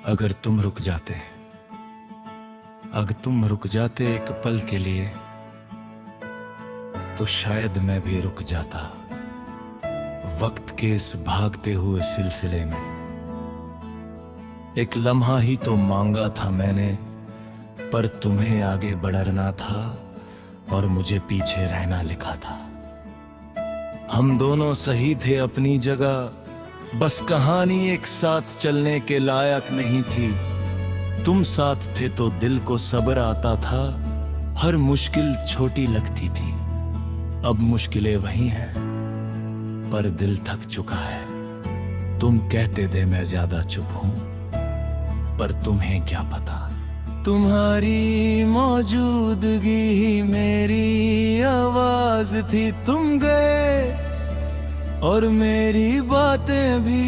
अगर तुम रुक जाते, अगर तुम रुक जाते एक पल के लिए, तो शायद मैं भी रुक जाता वक्त के इस भागते हुए सिलसिले में। एक लम्हा ही तो मांगा था मैंने, पर तुम्हें आगे बढ़ना था और मुझे पीछे रहना लिखा था। हम दोनों सही थे अपनी जगह, बस कहानी एक साथ चलने के लायक नहीं थी। तुम साथ थे तो दिल को सब्र आता था, हर मुश्किल छोटी लगती थी। अब मुश्किलें वही हैं, पर दिल थक चुका है। तुम कहते थे मैं ज्यादा चुप हूं, पर तुम्हें क्या पता, तुम्हारी मौजूदगी ही मेरी आवाज थी। तुम गए और मेरी बातें भी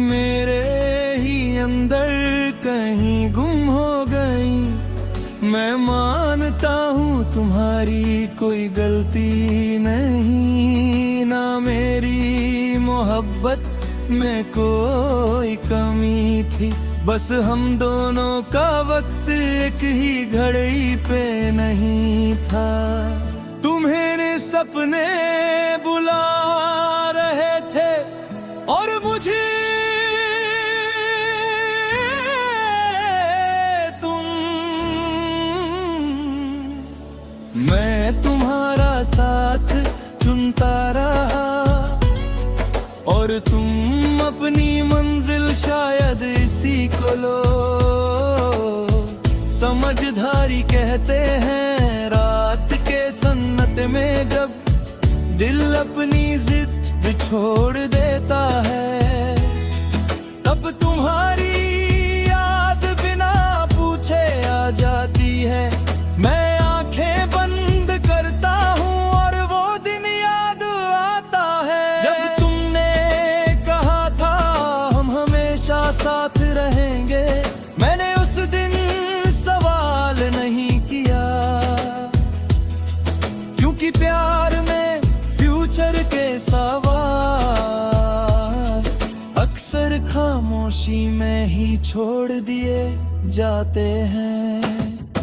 मेरे ही अंदर कहीं गुम हो गई। मैं मानता हूँ तुम्हारी कोई गलती नहीं, ना मेरी मोहब्बत में कोई कमी थी। बस हम दोनों का वक्त एक ही घड़ी पे नहीं था। तुम्हें सपने बुला रहे थे और मुझे तुम, मैं तुम्हारा साथ चुनता रहा और तुम अपनी मंजिल शायद इसी को लो। समझदारी कहते हैं रात के सन्नत में, जब दिल अपनी जिद छोड़ देता है, तब तुम्हारी याद बिना पूछे आ जाती है। मैं आंखें बंद करता हूँ और वो दिन याद आता है, जब तुमने कहा था हम हमेशा साथ रहेंगे। मैंने उस दिन सवाल नहीं किया, क्योंकि प्यार में फ्यूचर के सवाल अक्सर खामोशी में ही छोड़ दिए जाते हैं।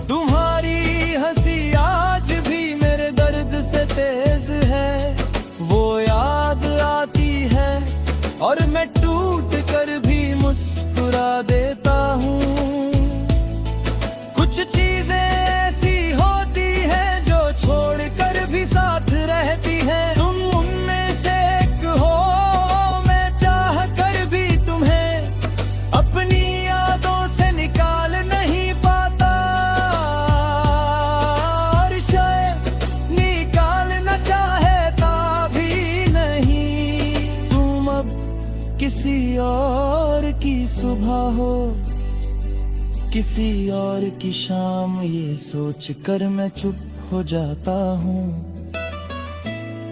तुम्हारी हंसी आज भी मेरे दर्द से तेज है, वो याद आती है और मैं टूट कर भी मुस्कुरा देता हूँ। कुछ चीजें ऐसी होती हैं जो छोड़ कर भी साथ रहती हैं। तुम उनमें से एक हो, मैं चाह कर भी तुम्हें अपनी यादों से निकाल नहीं पाता, और शायद निकालना चाहता भी नहीं। तुम अब किसी और की सुबह हो, किसी और की शाम, ये सोच कर मैं चुप हो जाता हूँ,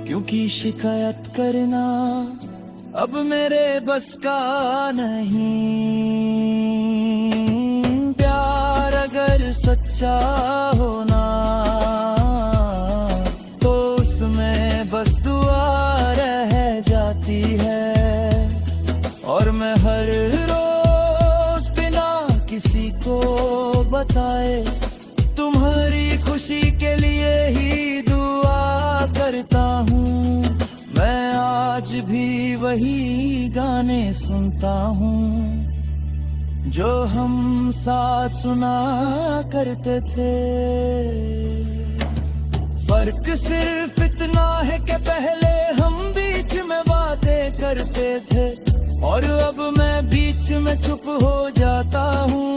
क्योंकि शिकायत करना अब मेरे बस का नहीं। प्यार अगर सच्चा होना तो उसमें बस दुआ रह जाती है, और मैं हर रोज बिना किसी को बताए तुम्हारी खुशी के लिए ही दुआ करता हूँ। मैं आज भी वही गाने सुनता हूँ जो हम साथ सुना करते थे। फर्क सिर्फ इतना है कि पहले हम बीच में बातें करते थे और अब मैं बीच में चुप हो जाता हूँ।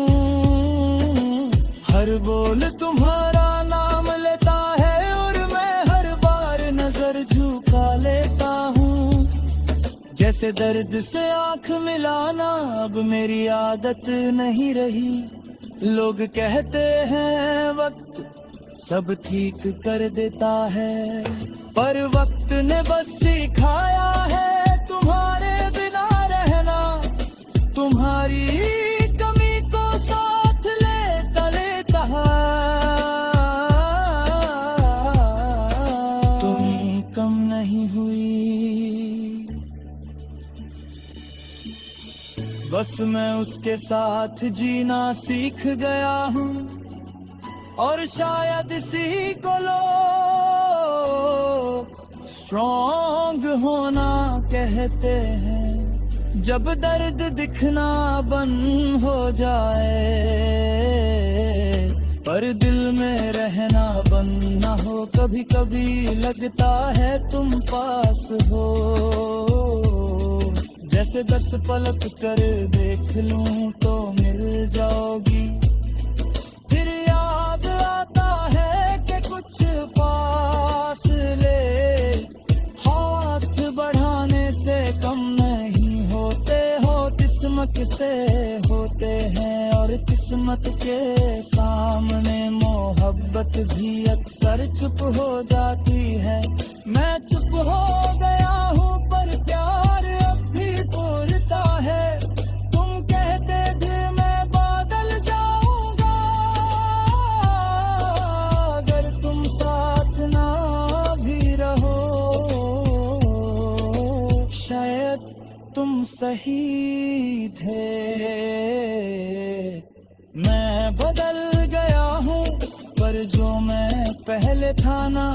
हर बोल तुम्हारा नाम लेता है और मैं हर बार नजर झुका लेता हूँ। जैसे दर्द से आंख मिलाना अब मेरी आदत नहीं रही। लोग कहते हैं वक्त सब ठीक कर देता है, पर वक्त ने बस सिखाया है तुम्हारे बिना रहना। तुम्हारी कमी को साथ लेता लेता तुम कम नहीं हुई। बस मैं उसके साथ जीना सीख गया हूँ और शायद इसी को लोग स्ट्रॉन्ग होना कहते हैं। जब दर्द दिखना बंद हो जाए पर दिल में रहना बंद ना हो, कभी कभी लगता है तुम पास हो। जैसे 10 पलक कर देख लूं तो मिल जाओगी, फिर याद आता है कि कुछ फासले हाथ बढ़ाने से कम नहीं होते हो। किस्मत से होते हैं और किस्मत के सामने मोहब्बत भी अक्सर चुप हो जाती है। मैं चुप हो गया हूँ पर प्यार अब भी पूरता है। तुम कहते थे मैं बादल जाऊंगा अगर तुम साथ ना भी रहो। शायद तुम सही थे, मैं बदल गया हूँ पर जो मैं पहले था ना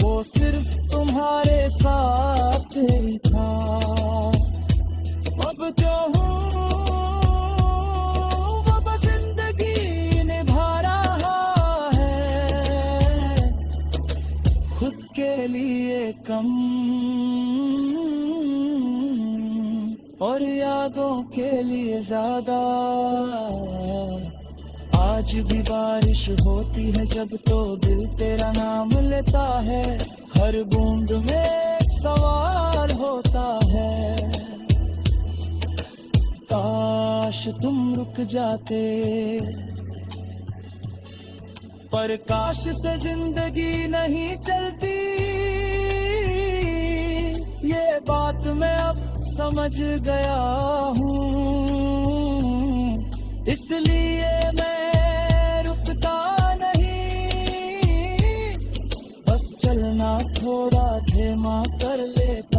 वो सिर्फ तुम्हारे साथ ही था। अब जो हूँ वो बस जिंदगी निभा रहा है, खुद के लिए कम और यादों के लिए ज्यादा। आज भी बारिश होती है जब तो दिल तेरा नाम लेता है। हर बूंद में एक सवाल होता है, काश तुम रुक जाते। पर काश से जिंदगी नहीं चलती, ये बात मैं अब समझ गया हूँ। इसलिए मैं रुकता नहीं, बस चलना थोड़ा धीमा कर लेता।